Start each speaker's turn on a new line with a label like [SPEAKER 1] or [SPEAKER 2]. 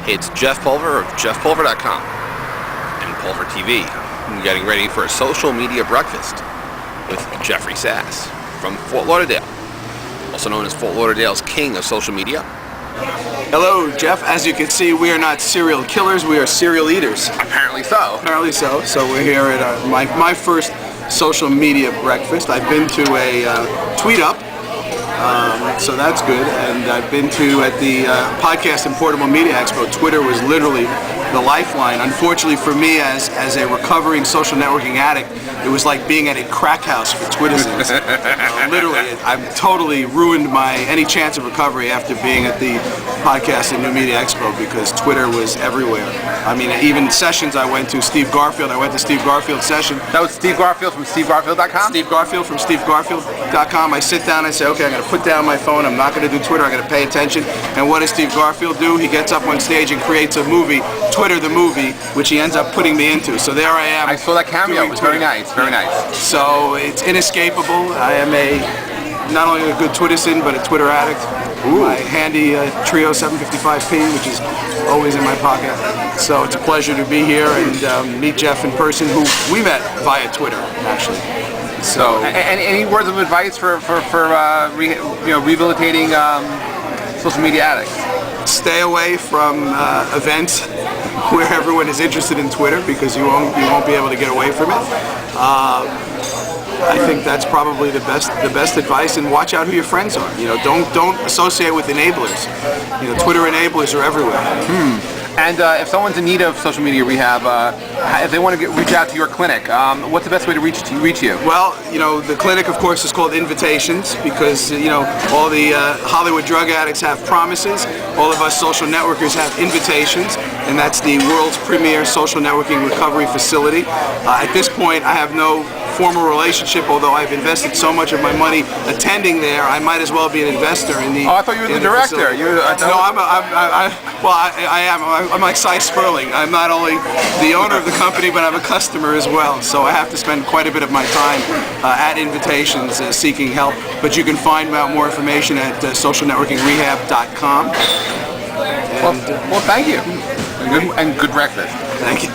[SPEAKER 1] It's JeffPulver of JeffPulver.com and Pulver TV. I'm getting ready for a social media breakfast with Jeffrey Sass from Fort Lauderdale, also known as Fort Lauderdale's king of social media.
[SPEAKER 2] Hello, Jeff. As you can see, we are not serial killers, we are serial eaters.
[SPEAKER 1] Apparently so.
[SPEAKER 2] Apparently so. So we're here at my first social media breakfast. I've been to a tweet up, so that's good. And I've been to at the Podcast and Portable Media Expo. Twitter was literally the lifeline. Unfortunately for me, as a recovering social networking addict, it was like being at a crack house for Twitizens. Literally, I've totally ruined any chance of recovery after being at the Podcast and New Media Expo because Twitter was everywhere. I mean, even sessions I went to, I went to Steve Garfield's session.
[SPEAKER 1] That was Steve Garfield from SteveGarfield.com?
[SPEAKER 2] Steve Garfield from SteveGarfield.com. I sit down and say, okay, I'm going to put down my phone. I'm not going to do Twitter. I'm going to pay attention. And what does Steve Garfield do? He gets up on stage and creates a movie, Twitter the movie, which he ends up putting me into. So there I am.
[SPEAKER 1] I saw that cameo. It was very nice. Very nice.
[SPEAKER 2] So it's inescapable. I am not only a good Twitterson, but a Twitter addict. Ooh. My handy Trio 755p, which is always in my pocket. So it's a pleasure to be here and meet Jeff in person, who we met via Twitter, actually. So,
[SPEAKER 1] any words of advice for rehabilitating social media addicts?
[SPEAKER 2] Stay away from events where everyone is interested in Twitter because you won't be able to get away from it. I think that's probably the best advice, and watch out who your friends are. Don't associate with enablers. Twitter enablers are everywhere.
[SPEAKER 1] And if someone's in need of social media rehab, if they want to reach out to your clinic, what's the best way to reach you?
[SPEAKER 2] Well, the clinic, of course, is called Invitations because, all the Hollywood drug addicts have promises. All of us social networkers have invitations, and that's the world's premier social networking recovery facility. At this point, I have no formal relationship, although I've invested so much of my money attending there. I might as well be an investor in the.
[SPEAKER 1] Oh, I thought you were the director.
[SPEAKER 2] No, I am. I'm like Cy Sperling. I'm not only the owner of the company, but I'm a customer as well. So I have to spend quite a bit of my time at Invitations seeking help. But you can find out more information at socialnetworkingrehab.com.
[SPEAKER 1] Well, thank you. And good breakfast.
[SPEAKER 2] Thank you.